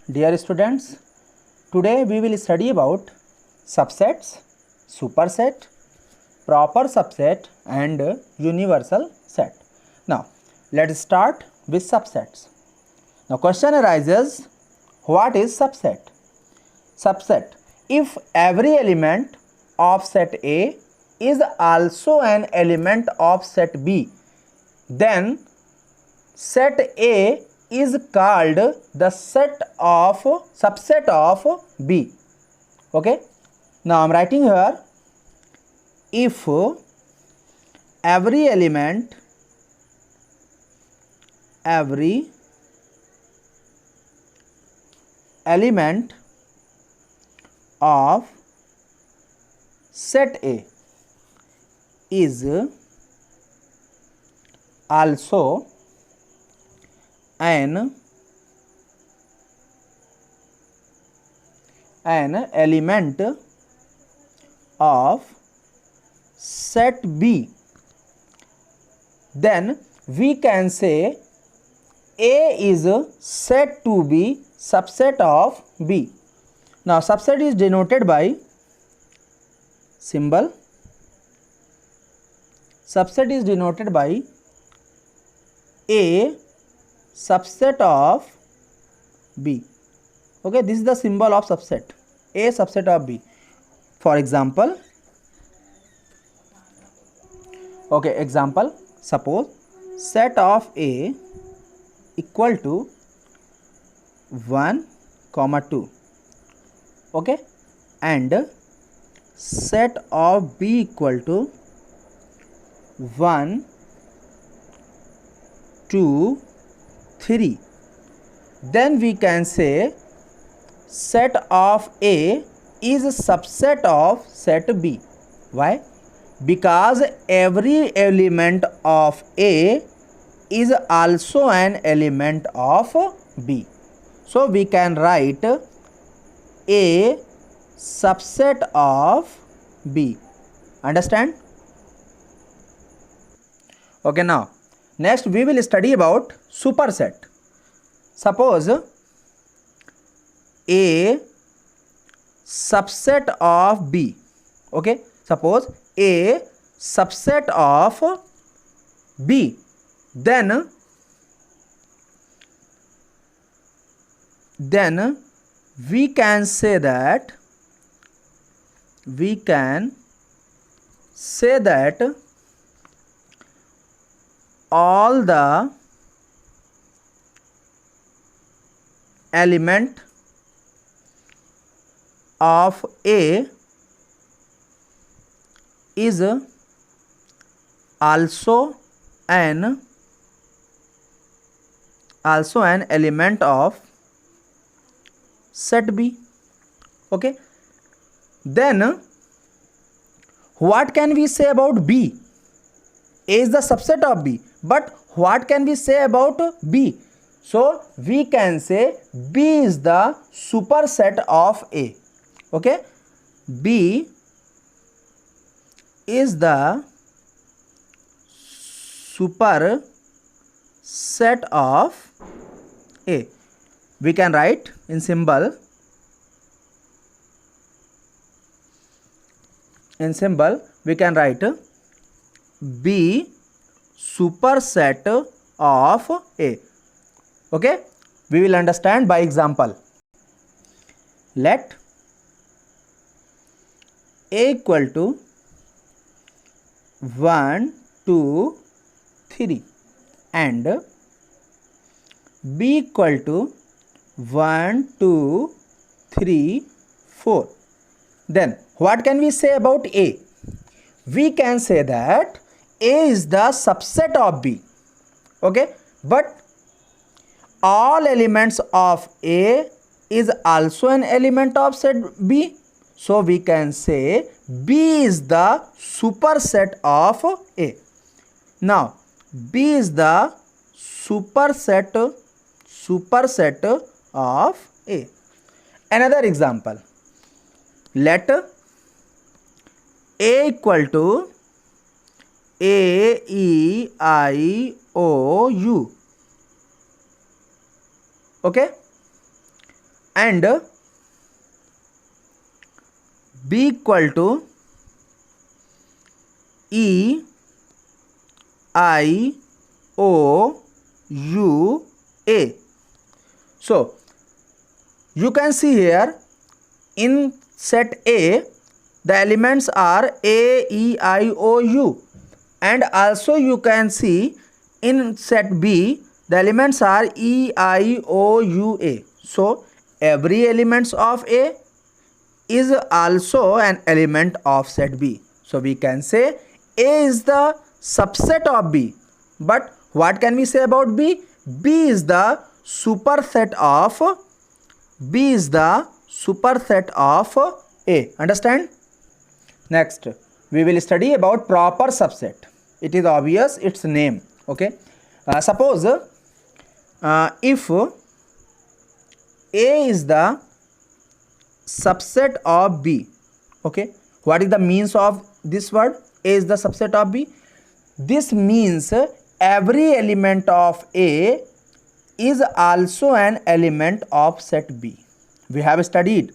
Dear students, today we will study about subsets, superset, proper subset and universal set. Now, let's start with subsets. Now, question arises, what is subset? Subset, if every element of set A is also an element of set B, then set A is called the subset of B. Okay. Now I am writing here, if every element of set A is also an element of set B, then we can say A is said to be subset of B. Now subset is denoted by symbol. Subset is denoted by A subset of B. Okay, this is the symbol of subset, A subset of B. For example, suppose set of A equal to 1, 2, okay, and set of B equal to 1, 2, 3, then we can say set of A is a subset of set B. Why? Because every element of A is also an element of B. So we can write A subset of B. Understand? Okay, now next we will study about superset. Suppose A subset of B. Okay, suppose A subset of B, then we can say that all the element of A is also an element of set B. Okay, then what can we say about B? A is the subset of B, but what can we say about B? So we can say B is the superset of A. Okay, B is the superset of A. We can write in symbol. We can write B superset of A. Okay, we will understand by example. Let A equal to 1, 2, 3 and B equal to 1, 2, 3, 4. Then what can we say about A? We can say that A is the subset of B. Okay, but all elements of A is also an element of set B. So we can say B is the superset of A. Now B is the superset of A. Another example, let A equal to A, E, I, O, U. Okay. and B equal to E I O U A. So you can see here in set A the elements are A, E, I, O, U, and also you can see in set B the elements are E, I, O, U, A. So every elements of A is also an element of set B. So we can say A is the subset of B. But what can we say about B? B is the superset of A. Understand? Next, we will study about proper subset. It is obvious its name. Okay. Suppose if A is the subset of B. Okay. What is the means of this word? A is the subset of B. This means every element of A is also an element of set B. We have studied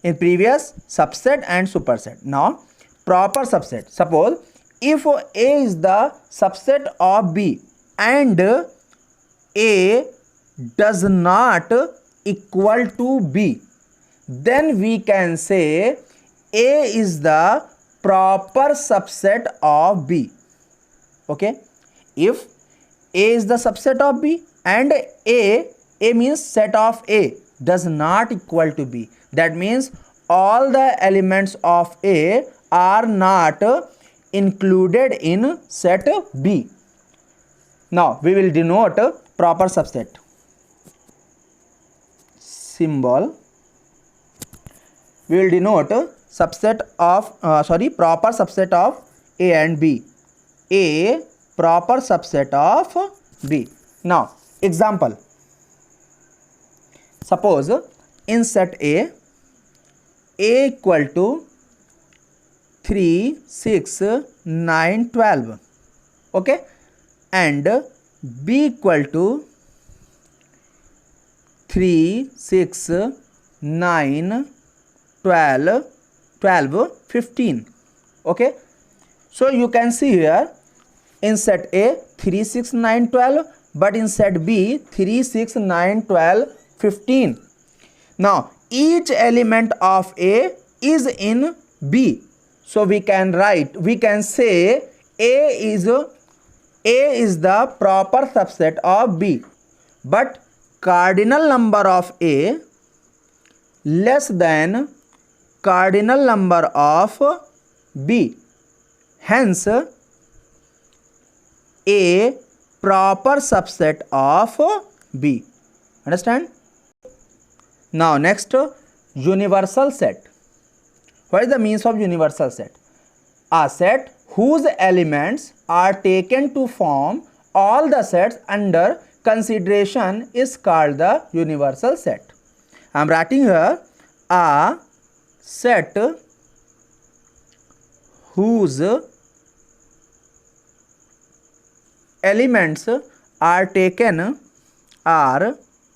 in previous subset and superset. Now proper subset. Suppose if A is the subset of B and A does not equal to B, then we can say A is the proper subset of B. Okay. If A is the subset of B and A means set of A does not equal to B, that means all the elements of A are not included in set B. Now we will denote proper subset. Symbol. We will denote subset of proper subset of A and B. A proper subset of B. Now example. Suppose in set A equal to 3, 6, 9, 12. Okay. And B equal to 3, 6, 9, 12, 15. Okay. So you can see here in set A 3, 6, 9, 12, but in set B 3, 6, 9, 12, 15. Now each element of A is in B. So we can say A is the proper subset of B. But cardinal number of A less than cardinal number of B. Hence A proper subset of B. Understand? Now next, universal set. What is the means of universal set? A set whose elements are taken to form all the sets under consideration is called the universal set. I am writing here a set whose elements are taken to form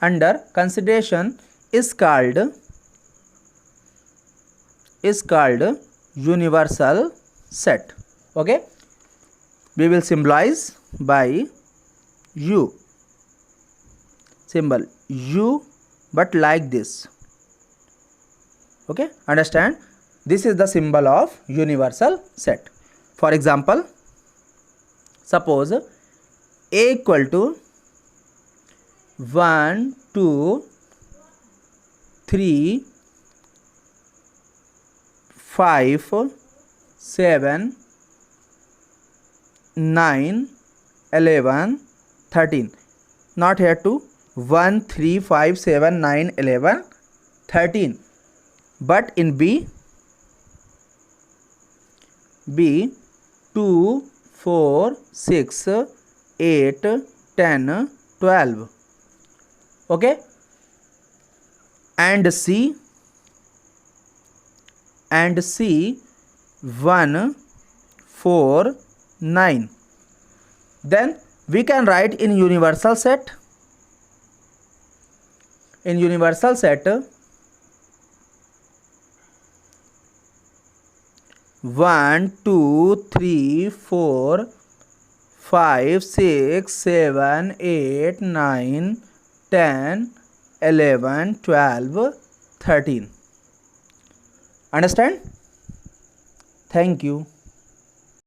all the sets under consideration is called universal set. Okay. We will symbolize by U. Symbol U, but like this. Okay. Understand? This is the symbol of universal set. For example, suppose A equal to 1, 2, 3, 5, 7, 9, 11, 13. Not here to 1, 3, 5, 7, 9, 11, 13. But in B B 2, 4, 6, 8, 10, 12. Okay, and C 1, 4, 9. Then we can write in universal set. In universal set, 1, 2, 3, 4, 5, 6, 7, 8, 9, 10, 11, 12, 13. Understand? Thank you.